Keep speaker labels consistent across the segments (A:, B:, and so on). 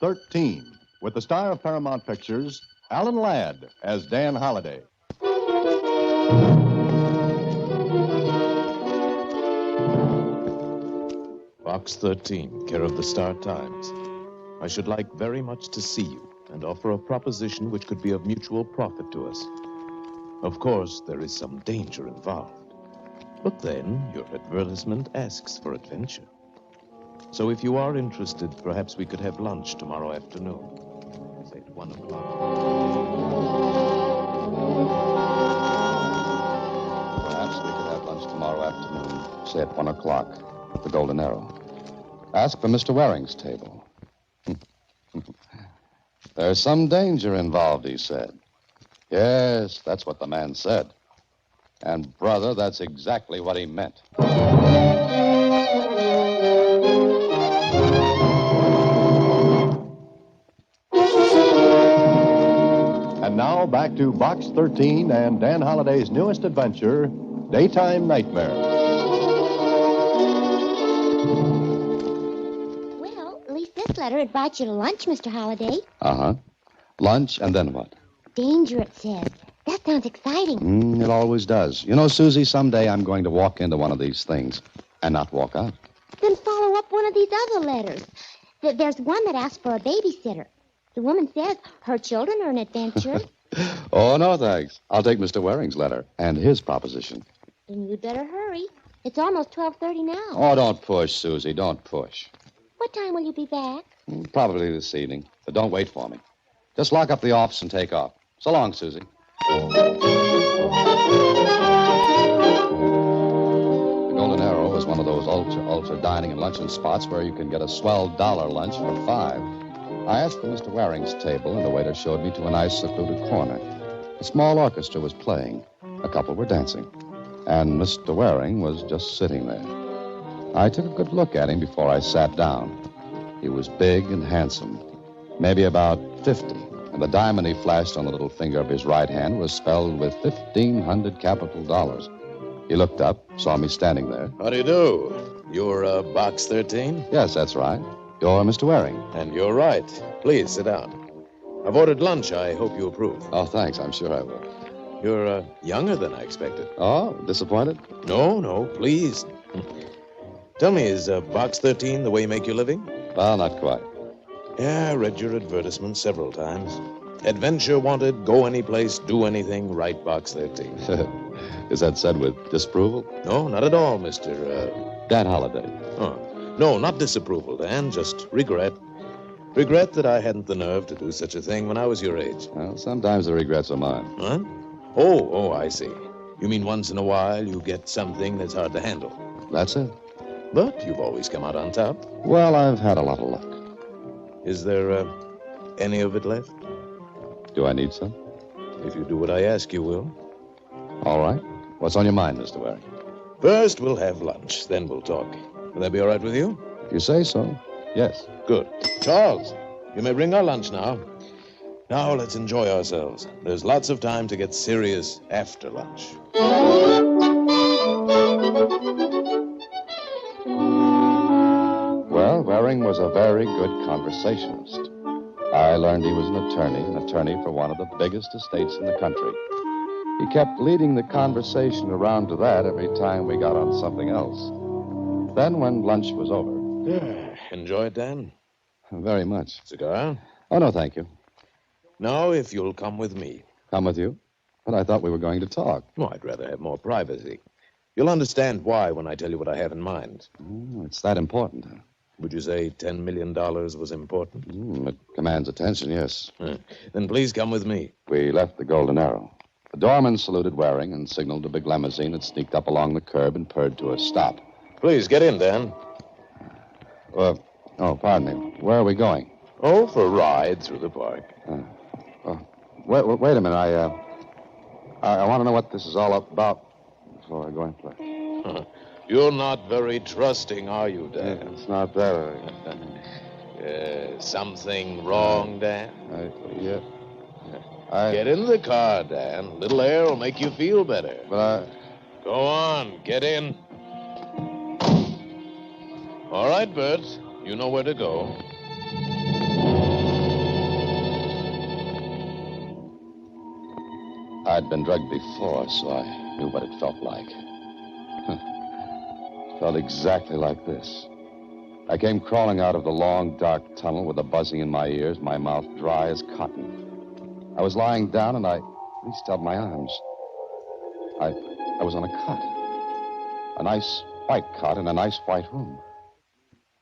A: 13, with the star of Paramount Pictures, Alan Ladd, as Dan Holliday.
B: Box 13, care of the Star Times. I should like very much to see you and offer a proposition which could be of mutual profit to us. Of course, there is some danger involved. But then, your advertisement asks for adventure. So if you are interested, perhaps we could have lunch tomorrow afternoon. Say at 1 o'clock.
C: Perhaps we could have lunch tomorrow afternoon, say at 1 o'clock, at the Golden Arrow. Ask for Mr. Waring's table. There's some danger involved, he said. Yes, that's what the man said. And, brother, that's exactly what he meant.
A: And now back to Box 13 and Dan Holliday's newest adventure, Daytime Nightmare.
D: Well, at least this letter invites you to lunch, Mr. Holliday.
C: Uh-huh. Lunch, and then what?
D: Danger, it says. That sounds exciting.
C: It always does. You know, Susie, someday I'm going to walk into one of these things and not walk out.
D: Then follow up one of these other letters. There's one that asks for a babysitter. The woman says her children are an adventure.
C: Oh, no, thanks. I'll take Mr. Waring's letter and his proposition.
D: Then you'd better hurry. It's almost 12:30 now.
C: Oh, don't push, Susie. Don't push.
D: What time will you be back?
C: Probably this evening. But don't wait for me. Just lock up the office and take off. So long, Susie. The Golden Arrow is one of those ultra dining and luncheon spots where you can get a swell dollar lunch for $5. I asked for Mr. Waring's table, and the waiter showed me to a nice secluded corner. A small orchestra was playing. A couple were dancing. And Mr. Waring was just sitting there. I took a good look at him before I sat down. He was big and handsome, maybe about 50. And the diamond he flashed on the little finger of his right hand was spelled with 1,500 capital dollars. He looked up, saw me standing there.
B: How do you do? You're Box 13?
C: Yes, that's right. You're Mr. Waring.
B: And you're right. Please, sit down. I've ordered lunch. I hope you approve.
C: Oh, thanks. I'm sure I will.
B: You're younger than I expected.
C: Oh, disappointed?
B: No, please. Tell me, is Box 13 the way you make your living?
C: Well, not quite.
B: Yeah, I read your advertisement several times. Adventure wanted, go any place, do anything, write Box 13.
C: Is that said with disapproval?
B: No, not at all, Mr.
C: Dan Holliday.
B: Oh, no, not disapproval, Dan, just regret. Regret that I hadn't the nerve to do such a thing when I was your age.
C: Well, sometimes the regrets are mine.
B: Huh? Oh, I see. You mean once in a while you get something that's hard to handle.
C: That's it.
B: But you've always come out on top.
C: Well, I've had a lot of luck.
B: Is there any of it left?
C: Do I need some?
B: If you do what I ask, you will.
C: All right. What's on your mind, Mr. Waring?
B: First, we'll have lunch. Then we'll talk. Will that be all right with you?
C: If you say so, yes.
B: Good. Charles, you may bring our lunch now. Now, let's enjoy ourselves. There's lots of time to get serious after lunch.
C: Well, Waring was a very good conversationalist. I learned he was an attorney for one of the biggest estates in the country. He kept leading the conversation around to that every time we got on something else. Then, when lunch was over...
B: Enjoy it, Dan?
C: Very much.
B: Cigar?
C: Oh, no, thank you.
B: Now, if you'll come with me.
C: Come with you? But I thought we were going to talk.
B: Oh, I'd rather have more privacy. You'll understand why when I tell you what I have in mind.
C: Oh, it's that important, huh?
B: Would you say $10 million was important?
C: It commands attention, yes.
B: Then please come with me.
C: We left the Golden Arrow. The doorman saluted Waring and signaled a big limousine that sneaked up along the curb and purred to a stop.
B: Please, get in, Dan.
C: Pardon me. Where are we going?
B: Oh, for a ride through the park.
C: Wait a minute. I want to know what this is all about before I go and play.
B: You're not very trusting, are you, Dan?
C: Yeah, it's not that.
B: Something wrong, Dan?
C: Yeah.
B: Get in the car, Dan. Little air will make you feel better.
C: But
B: Go on, get in. All right, Bert. You know where to go.
C: I'd been drugged before, so I knew what it felt like. It felt exactly like this. I came crawling out of the long, dark tunnel with a buzzing in my ears, my mouth dry as cotton. I was lying down, and I reached out my arms. I was on a cot. A nice white cot in a nice white room.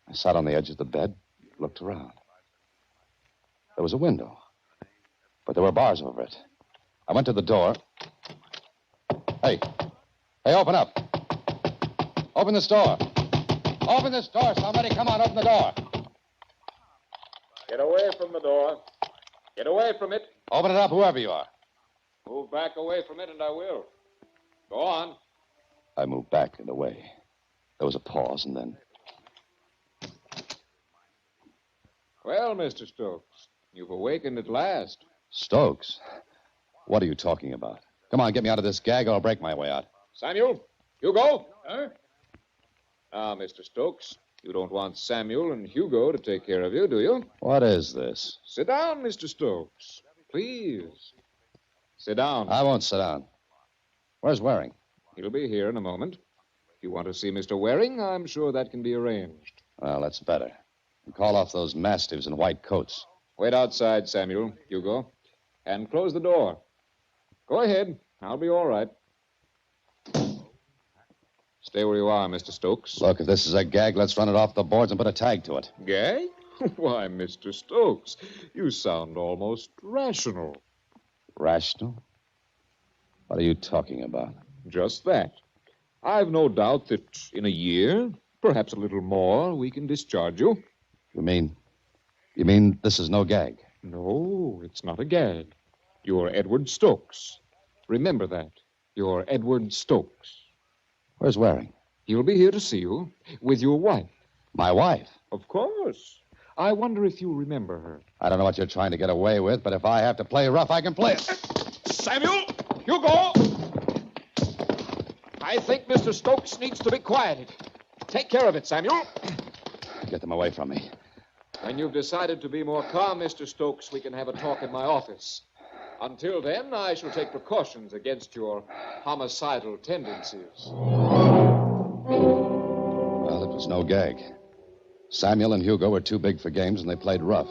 C: I sat on the edge of the bed, looked around. There was a window, but there were bars over it. I went to the door. Hey, open up. Open this door. Open this door, somebody. Come on, open the door.
E: Get away from the door. Get away from it.
C: Open it up, whoever you are.
E: Move back away from it, and I will. Go on.
C: I moved back and away. There was a pause, and then...
E: Well, Mr. Stokes, you've awakened at last.
C: Stokes? What are you talking about? Come on, get me out of this gag, or I'll break my way out.
E: Samuel, Hugo. Huh? Now, Mr. Stokes, you don't want Samuel and Hugo to take care of you, do you?
C: What is this?
E: Sit down, Mr. Stokes. Please. Sit down.
C: I won't sit down. Where's Waring?
E: He'll be here in a moment. If you want to see Mr. Waring, I'm sure that can be arranged.
C: Well, that's better. And call off those mastiffs in white coats.
E: Wait outside, Samuel, Hugo, and close the door. Go ahead. I'll be all right. Stay where you are, Mr. Stokes.
C: Look, if this is a gag, let's run it off the boards and put a tag to it.
E: Gag? Why, Mr. Stokes, you sound almost rational.
C: Rational? What are you talking about?
E: Just that. I've no doubt that in a year, perhaps a little more, we can discharge you.
C: You mean this is no gag?
E: No, it's not a gag. You're Edward Stokes. Remember that. You're Edward Stokes.
C: Where's Waring?
E: He'll be here to see you with your wife.
C: My wife?
E: Of course. I wonder if you remember her.
C: I don't know what you're trying to get away with, but if I have to play rough, I can play it.
E: Samuel! Hugo! I think Mr. Stokes needs to be quieted. Take care of it, Samuel.
C: Get them away from me.
E: When you've decided to be more calm, Mr. Stokes, we can have a talk in my office. Until then, I shall take precautions against your homicidal tendencies.
C: Well, it was no gag. Samuel and Hugo were too big for games, and they played rough.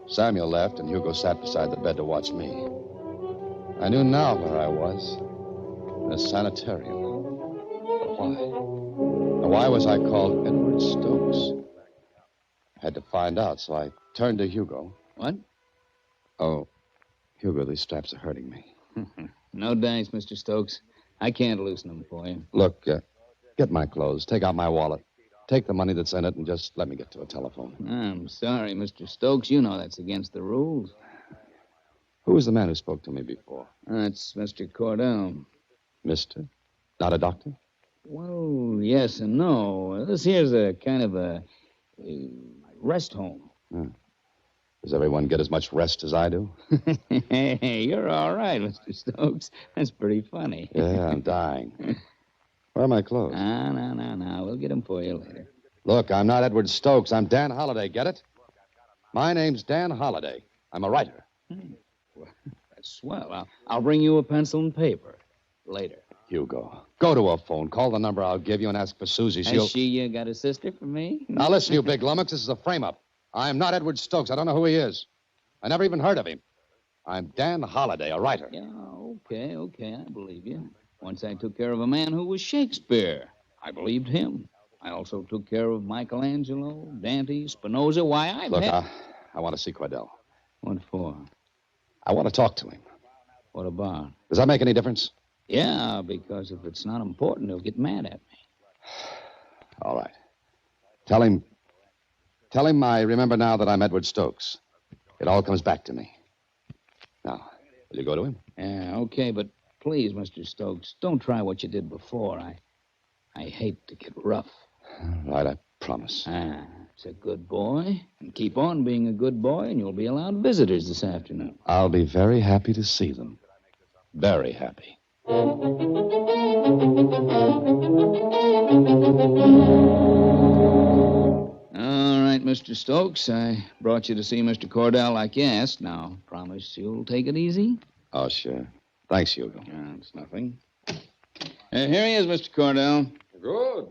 C: Samuel left, and Hugo sat beside the bed to watch me. I knew now where I was. In a sanitarium. But why? Now, why was I called Edward Stokes? I had to find out, so I turned to Hugo.
F: What?
C: Oh, Hugo, these straps are hurting me.
F: No thanks, Mr. Stokes. I can't loosen them for you.
C: Look, get my clothes, take out my wallet, take the money that's in it, and just let me get to a telephone.
F: I'm sorry, Mr. Stokes. You know that's against the rules.
C: Who was the man who spoke to me before?
F: That's Mr. Cordell.
C: Mister? Not a doctor?
F: Well, yes and no. This here's a kind of a rest home.
C: Does everyone get as much rest as I do?
F: Hey, you're all right, Mr. Stokes. That's pretty funny.
C: Yeah, I'm dying. Where are my clothes?
F: No. We'll get them for you later.
C: Look, I'm not Edward Stokes. I'm Dan Holliday, get it? My name's Dan Holliday. I'm a writer.
F: Well, that's swell. I'll bring you a pencil and paper later.
C: Hugo, go to a phone. Call the number I'll give you and ask for Susie.
F: Has she got a sister for me?
C: Now, listen, you big lummox. This is a frame-up. I'm not Edward Stokes. I don't know who he is. I never even heard of him. I'm Dan Holliday, a writer.
F: Yeah, okay. I believe you. Once I took care of a man who was Shakespeare. I believed him. I also took care of Michelangelo, Dante, Spinoza. Why,
C: Look, I want to see Cordell.
F: What for?
C: I want to talk to him.
F: What about?
C: Does that make any difference?
F: Yeah, because if it's not important, he'll get mad at me.
C: All right. Tell him I remember now that I'm Edward Stokes. It all comes back to me. Now, will you go to him?
F: Yeah, okay, but please, Mr. Stokes, don't try what you did before. I hate to get rough.
C: All right, I promise.
F: It's a good boy. And keep on being a good boy, and you'll be allowed visitors this afternoon.
C: I'll be very happy to see them. Very happy.
F: All right, Mr. Stokes, I brought you to see Mr. Cordell like you asked. Now, promise you'll take it easy?
C: Oh, sure. Thanks, Hugo.
F: It's nothing. Here he is, Mr. Cordell.
E: Good.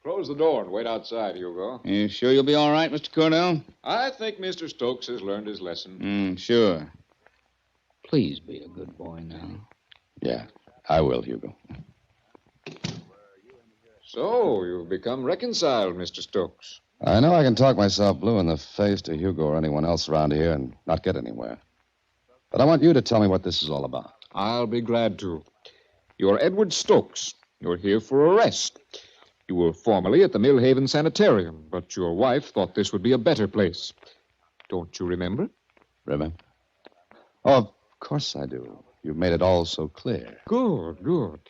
E: Close the door and wait outside, Hugo.
F: You sure you'll be all right, Mr. Cordell?
E: I think Mr. Stokes has learned his lesson.
F: Sure. Please be a good boy now.
C: Yeah, I will, Hugo.
E: So, you've become reconciled, Mr. Stokes.
C: I know I can talk myself blue in the face to Hugo or anyone else around here and not get anywhere. But I want you to tell me what this is all about.
E: I'll be glad to. You're Edward Stokes. You're here for arrest. You were formerly at the Millhaven Sanitarium, but your wife thought this would be a better place. Don't you remember?
C: Remember? Oh, of course I do. You've made it all so clear.
E: Good, good.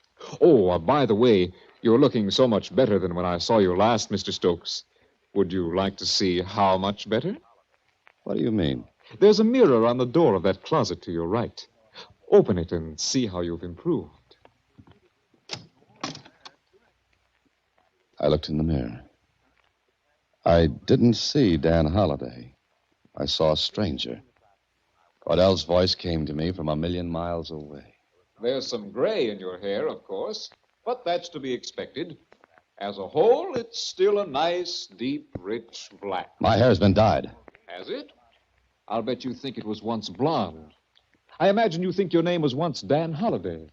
E: Oh, by the way, you're looking so much better than when I saw you last, Mr. Stokes. Would you like to see how much better?
C: What do you mean?
E: There's a mirror on the door of that closet to your right. Open it and see how you've improved.
C: I looked in the mirror. I didn't see Dan Holliday. I saw a stranger. Cordell's voice came to me from a million miles away.
E: There's some gray in your hair, of course, but that's to be expected. As a whole, it's still a nice, deep, rich black.
C: My hair's been dyed.
E: Has it? I'll bet you think it was once blonde. I imagine you think your name was once Dan Holliday.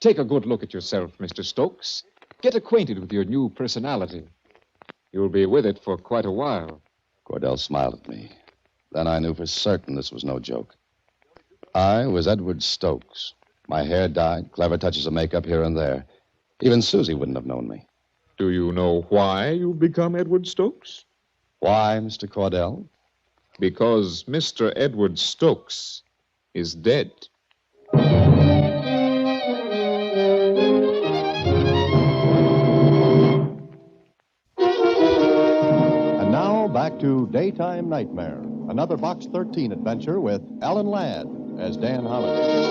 E: Take a good look at yourself, Mr. Stokes. Get acquainted with your new personality. You'll be with it for quite a while.
C: Cordell smiled at me. Then I knew for certain this was no joke. I was Edward Stokes. My hair dyed, clever touches of makeup here and there. Even Susie wouldn't have known me.
E: Do you know why you've become Edward Stokes?
C: Why, Mr. Cordell?
E: Because Mr. Edward Stokes is dead.
A: And now back to Daytime Nightmare, another Box 13 adventure with Alan Ladd as Dan Holliday.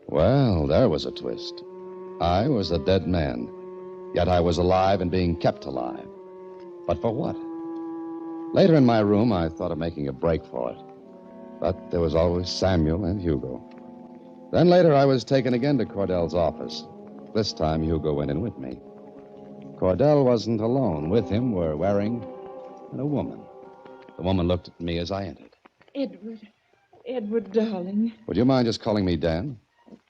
C: Well, there was a twist. I was a dead man, yet I was alive and being kept alive. But for what? Later in my room, I thought of making a break for it. But there was always Samuel and Hugo. Then later, I was taken again to Cordell's office. This time, Hugo went in with me. Cordell wasn't alone. With him were Waring and a woman. The woman looked at me as I entered.
G: Edward, darling.
C: Would you mind just calling me Dan?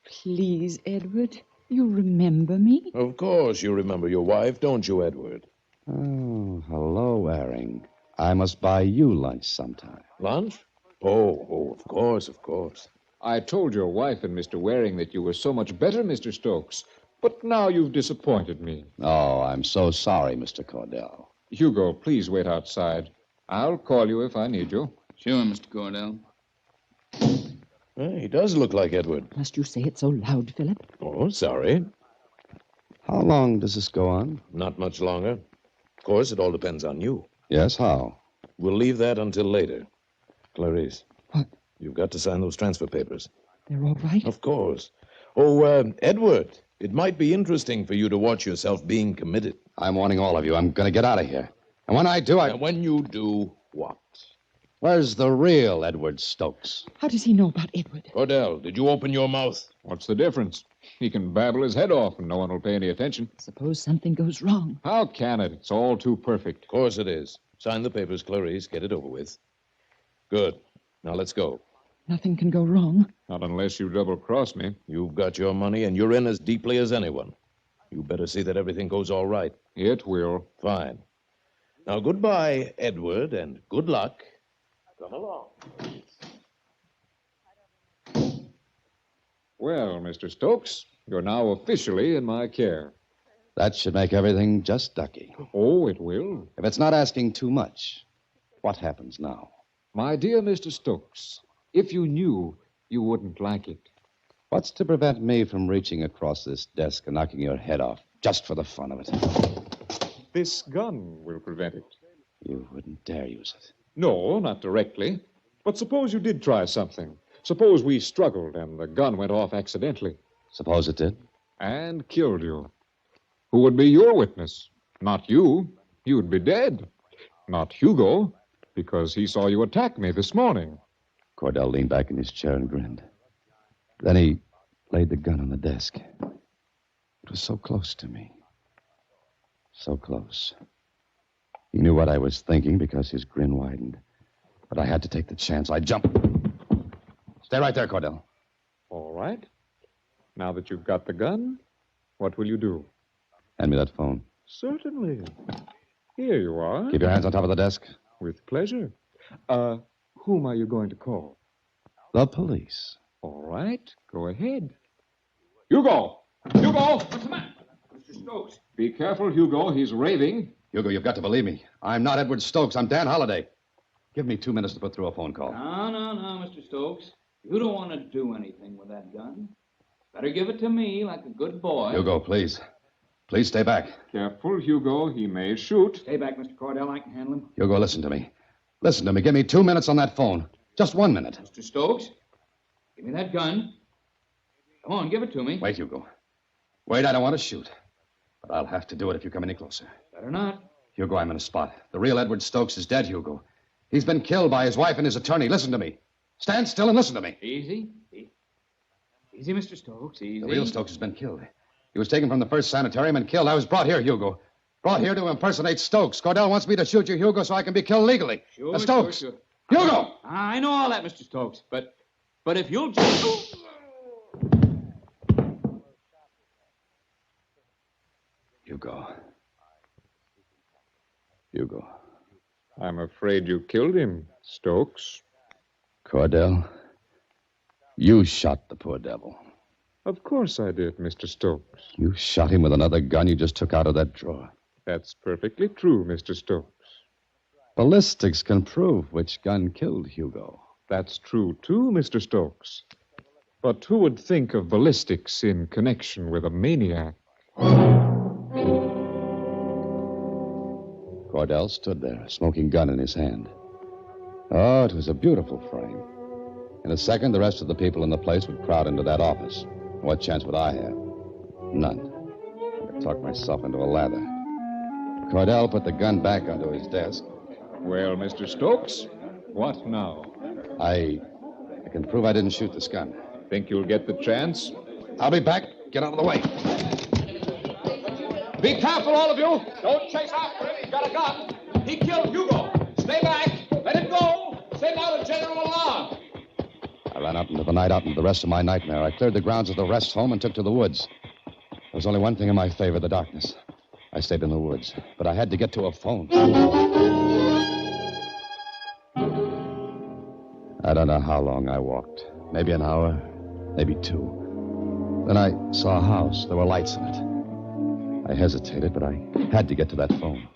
G: Please, Edward. You remember me?
B: Of course you remember your wife, don't you, Edward?
C: Oh, hello, Waring. I must buy you lunch sometime.
B: Lunch? Oh, of course, of course.
E: I told your wife and Mr. Waring that you were so much better, Mr. Stokes. But now you've disappointed me.
C: Oh, I'm so sorry, Mr. Cordell.
E: Hugo, please wait outside. I'll call you if I need you.
F: Sure, Mr. Cordell.
B: He does look like Edward.
G: Must you say it so loud, Philip?
B: Oh, sorry.
C: How long does this go on?
B: Not much longer. Of course, it all depends on you.
C: Yes, how?
B: We'll leave that until later. Clarice.
G: What?
B: You've got to sign those transfer papers.
G: They're all right?
B: Of course. Oh, Edward, it might be interesting for you to watch yourself being committed.
C: I'm warning all of you. I'm going to get out of here. And when I do,
B: And when you do, what?
C: Where's the real Edward Stokes?
G: How does he know about Edward?
B: Cordell, did you open your mouth?
E: What's the difference? He can babble his head off and no one will pay any attention.
G: Suppose something goes wrong.
E: How can it? It's all too perfect.
B: Of course it is. Sign the papers, Clarice. Get it over with. Good. Now let's go.
G: Nothing can go wrong.
E: Not unless you double-cross me.
B: You've got your money, and you're in as deeply as anyone. You better see that everything goes all right.
E: It will.
B: Fine. Now, goodbye, Edward, and good luck. Come along.
E: Well, Mr. Stokes, you're now officially in my care.
C: That should make everything just ducky.
E: Oh, it will.
C: If it's not asking too much, what happens now?
E: My dear Mr. Stokes, if you knew, you wouldn't like it.
C: What's to prevent me from reaching across this desk and knocking your head off, just for the fun of it?
E: This gun will prevent it.
C: You wouldn't dare use it.
E: No, not directly. But suppose you did try something. Suppose we struggled and the gun went off accidentally.
C: Suppose it did?
E: And killed you. Who would be your witness? Not you. You'd be dead. Not Hugo, because he saw you attack me this morning.
C: Cordell leaned back in his chair and grinned. Then he laid the gun on the desk. It was so close to me. So close. He knew what I was thinking because his grin widened. But I had to take the chance. I jumped. Stay right there, Cordell.
E: All right. Now that you've got the gun, what will you do?
C: Hand me that phone.
E: Certainly. Here you are.
C: Keep your hands on top of the desk.
E: With pleasure. Whom are you going to call?
C: The police.
E: All right. Go ahead. Hugo! Hugo! What's the matter? Mr. Stokes. Be careful, Hugo. He's raving.
C: Hugo, you've got to believe me. I'm not Edward Stokes. I'm Dan Holliday. Give me 2 minutes to put through a phone call.
F: No, Mr. Stokes. You don't want to do anything with that gun. Better give it to me like a good boy.
C: Hugo, please. Please stay back.
E: Careful, Hugo. He may shoot.
F: Stay back, Mr. Cordell. I can handle him.
C: Hugo, listen to me. Listen to me. Give me 2 minutes on that phone. Just 1 minute.
F: Mr. Stokes, give me that gun. Come on, give it to me.
C: Wait, Hugo. Wait, I don't want to shoot. But I'll have to do it if you come any closer.
F: Better not.
C: Hugo, I'm in a spot. The real Edward Stokes is dead, Hugo. He's been killed by his wife and his attorney. Listen to me. Stand still and listen to me.
F: Easy. Easy, Mr. Stokes, easy.
C: The real Stokes has been killed. He was taken from the first sanitarium and killed. I was brought here, Hugo. Brought here to impersonate Stokes. Cordell wants me to shoot you, Hugo, so I can be killed legally.
F: Sure,
C: Stokes.
F: Sure.
C: Hugo!
F: I know all that, Mr. Stokes, but if you'll just...
C: Hugo. Hugo.
E: I'm afraid you killed him, Stokes.
C: Cordell, you shot the poor devil.
E: Of course I did, Mr. Stokes.
C: You shot him with another gun you just took out of that drawer.
E: That's perfectly true, Mr. Stokes.
C: Ballistics can prove which gun killed Hugo.
E: That's true, too, Mr. Stokes. But who would think of ballistics in connection with a maniac?
C: Cordell stood there, a smoking gun in his hand. Oh, it was a beautiful frame. In a second, the rest of the people in the place would crowd into that office. What chance would I have? None. I could talk myself into a lather. Cordell put the gun back onto his desk.
E: Well, Mr. Stokes, what now?
C: I can prove I didn't shoot this gun.
E: Think you'll get the chance?
C: I'll be back. Get out of the way.
E: Be careful, all of you. Don't chase after him. He's got a gun. He killed Hugo. Stay back. Let him go. Send out a general alarm.
C: I ran out into the night, out into the rest of my nightmare. I cleared the grounds of the rest home and took to the woods. There was only one thing in my favor, the darkness. I stayed in the woods, but I had to get to a phone. I don't know how long I walked. Maybe an hour, maybe 2. Then I saw a house. There were lights in it. I hesitated, but I had to get to that phone.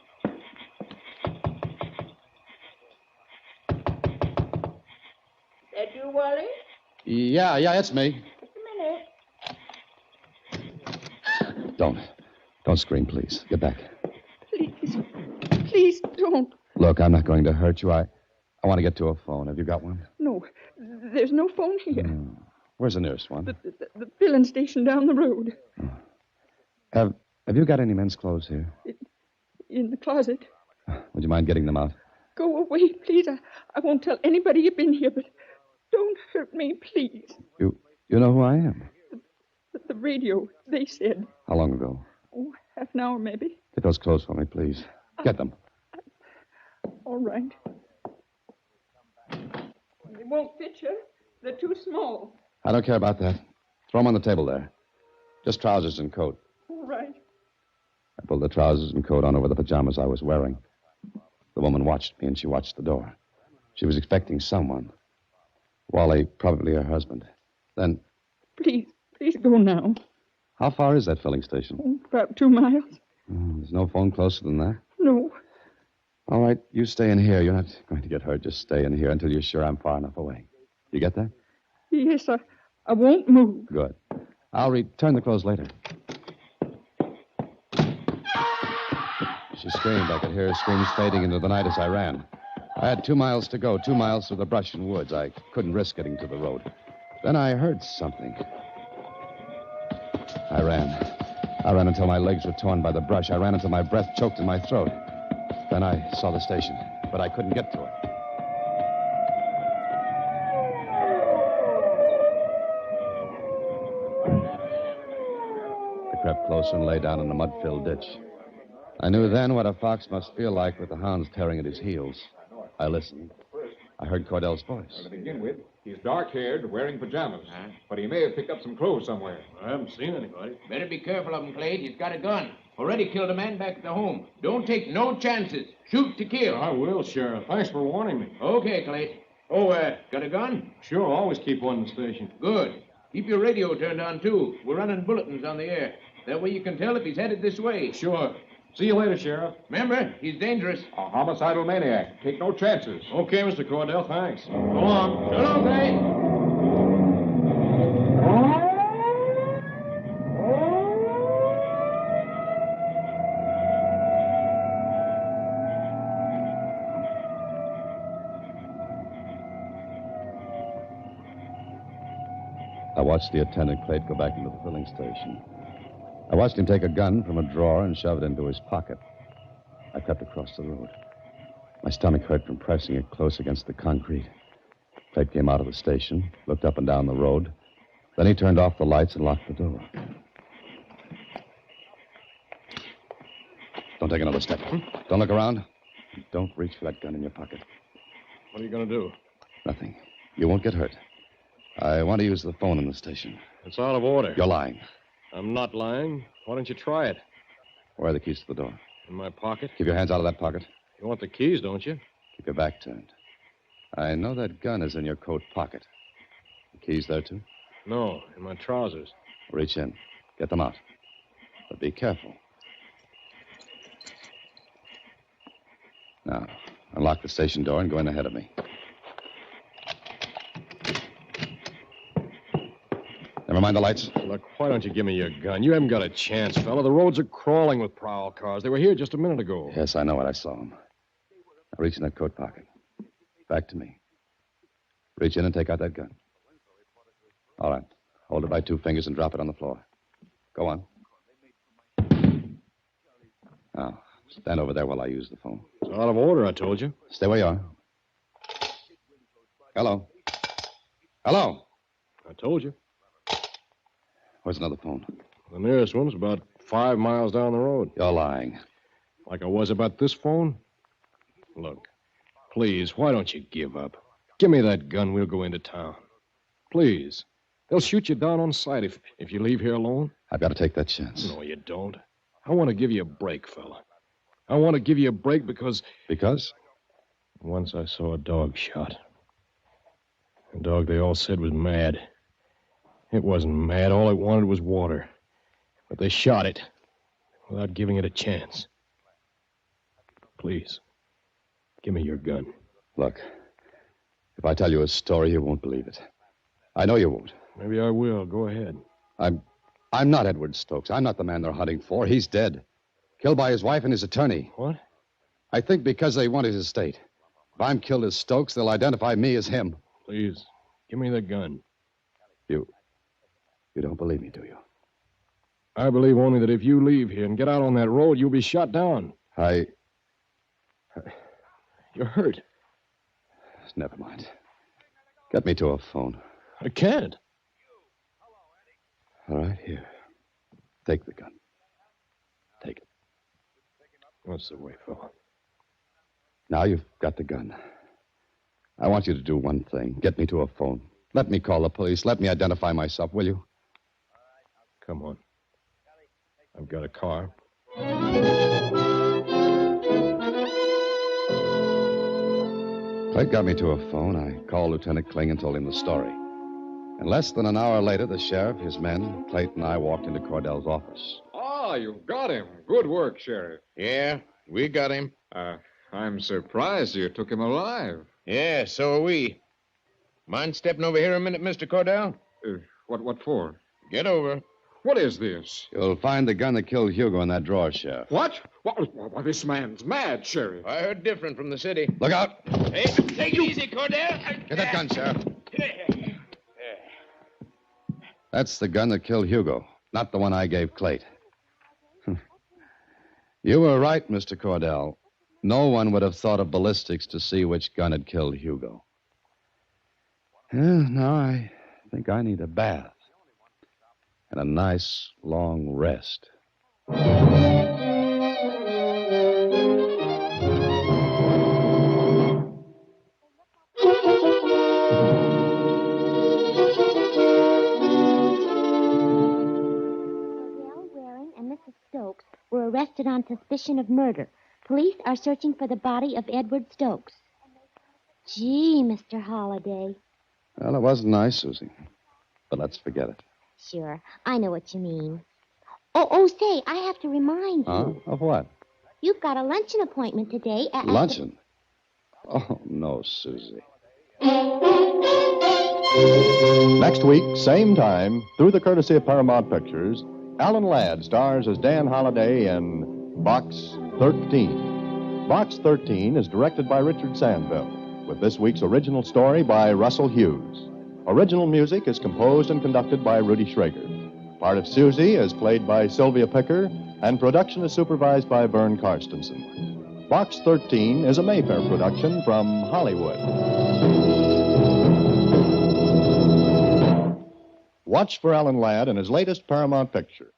H: That you, Wally?
C: Yeah, it's me.
H: Just a minute.
C: Don't scream, please. Get back.
G: Please don't.
C: Look, I'm not going to hurt you. I want to get to a phone. Have you got one?
G: No, there's no phone here.
C: Where's the nearest one?
G: The filling station down the road.
C: Have you got any men's clothes here?
G: In the closet.
C: Would you mind getting them out?
G: Go away, please. I won't tell anybody you've been here, but don't hurt me, please.
C: You know who I am?
G: The radio, they said.
C: How long ago?
G: Oh, half an hour, maybe.
C: Get those clothes for me, please. Get them.
G: All right. They won't fit you. They're too small.
C: I don't care about that. Throw them on the table there. Just trousers and coat.
G: All right.
C: I pulled the trousers and coat on over the pajamas I was wearing. The woman watched me, and she watched the door. She was expecting someone. Wally, probably her husband. Then...
G: Please go now.
C: How far is that filling station?
G: Oh, about 2 miles.
C: There's no phone closer than that.
G: No.
C: All right, you stay in here. You're not going to get hurt. Just stay in here until you're sure I'm far enough away. You get that?
G: Yes, I won't move.
C: Good. I'll return the clothes later. She screamed. I could hear her screams fading into the night as I ran. I had 2 miles to go, 2 miles through the brush and woods. I couldn't risk getting to the road. Then I heard something. I ran until my legs were torn by the brush. I ran until my breath choked in my throat. Then I saw the station, but I couldn't get to it. crept closer and lay down in a mud-filled ditch. I knew then what a fox must feel like with the hounds tearing at his heels. I listened. I heard Cordell's voice.
E: To begin with, he's dark-haired, wearing pajamas. But he may have picked up some clothes somewhere.
I: I haven't seen anybody.
H: Better be careful of him, Clay. He's got a gun. Already killed a man back at the home. Don't take no chances. Shoot to kill.
I: I will, Sheriff. Thanks for warning me.
H: Okay, Clay. Oh, got a gun?
I: Sure, always keep one in the station.
H: Good. Keep your radio turned on, too. We're running bulletins on the air. That way you can tell if he's headed this way.
I: Sure. See you later, Sheriff.
H: Remember, he's dangerous.
E: A homicidal maniac. Take no chances.
I: Okay, Mr. Cordell, thanks. Go on.
H: So long, Clay.
C: I watched the attendant Clayt go back into the filling station. I watched him take a gun from a drawer and shove it into his pocket. I crept across the road. My stomach hurt from pressing it close against the concrete. Clayt came out of the station, looked up and down the road. Then he turned off the lights and locked the door. Don't take another step. Don't look around. Don't reach for that gun in your pocket.
I: What are you going to do?
C: Nothing. You won't get hurt. I want to use the phone in the station.
I: It's out of order.
C: You're lying.
I: I'm not lying. Why don't you try it?
C: Where are the keys to the door?
I: In my pocket?
C: Keep your hands out of that pocket.
I: You want the keys, don't you?
C: Keep your back turned. I know that gun is in your coat pocket. The keys there, too?
I: No, in my trousers.
C: Reach in. Get them out. But be careful. Now, unlock the station door and go in ahead of me. Never mind the lights.
I: Look, why don't you give me your gun? You haven't got a chance, fella. The roads are crawling with prowl cars. They were here just a minute ago.
C: Yes, I know what I saw them. Now reach in that coat pocket. Back to me. Reach in and take out that gun. All right. Hold it by 2 fingers and drop it on the floor. Go on. Now, stand over there while I use the phone.
I: It's out of order, I told you.
C: Stay where you are. Hello. Hello.
I: I told you.
C: Where's another phone?
I: The nearest one's about 5 miles down the road.
C: You're lying.
I: Like I was about this phone? Look, please, why don't you give up? Give me that gun. We'll go into town. Please. They'll shoot you down on sight if you leave here alone.
C: I've got to take that chance.
I: No, you don't. I want to give you a break, fella. I want to give you a break because...
C: Because?
I: Once I saw a dog shot. A dog they all said was mad. It wasn't mad. All it wanted was water. But they shot it without giving it a chance. Please, give me your gun.
C: Look, if I tell you a story, you won't believe it. I know you won't.
I: Maybe I will. Go ahead.
C: I'm not Edward Stokes. I'm not the man they're hunting for. He's dead. Killed by his wife and his attorney.
I: What?
C: I think because they want his estate. If I'm killed as Stokes, they'll identify me as him.
I: Please, give me the gun.
C: You don't believe me, do you?
I: I believe only that if you leave here and get out on that road, you'll be shot down.
C: You're
I: hurt.
C: Never mind. Get me to a phone.
I: I can't.
C: All right, here. Take the gun. Take it.
I: What's the way, fella?
C: Now you've got the gun. I want you to do one thing. Get me to a phone. Let me call the police. Let me identify myself, will you?
I: Come on. I've got a car.
C: Clayt got me to a phone. I called Lieutenant Kling and told him the story. And less than an hour later, the sheriff, his men, Clayt, and I walked into Cordell's office.
E: Ah, you've got him. Good work, Sheriff.
H: Yeah, we got him.
E: I'm surprised you took him alive.
H: Yeah, so are we. Mind stepping over here a minute, Mr. Cordell?
E: What for?
H: Get over.
E: What is this?
C: You'll find the gun that killed Hugo in that drawer, Sheriff.
E: What? What? This man's mad, Sheriff.
H: I heard different from the city.
C: Look out!
H: Hey, take it easy, Cordell.
C: Get that gun, Sheriff. That's the gun that killed Hugo, not the one I gave Clayt. You were right, Mr. Cordell. No one would have thought of ballistics to see which gun had killed Hugo. Now I think I need a bath. and a nice long rest.
D: Mrs. Stokes were arrested on suspicion of murder. Police are searching for the body of Edward Stokes. Gee, Mr. Holliday.
C: Well, it wasn't nice, Susie. But let's forget it.
D: Sure, I know what you mean. Oh, say, I have to remind you.
C: Huh? Of what?
D: You've got a luncheon appointment today at...
C: Luncheon? Oh, no, Susie.
A: Next week, same time, through the courtesy of Paramount Pictures, Alan Ladd stars as Dan Holliday in Box 13. Box 13 is directed by Richard Sandville, with this week's original story by Russell Hughes. Original music is composed and conducted by Rudy Schrager. Part of Susie is played by Sylvia Picker, and production is supervised by Vern Karstensen. Box 13 is a Mayfair production from Hollywood. Watch for Alan Ladd in his latest Paramount picture.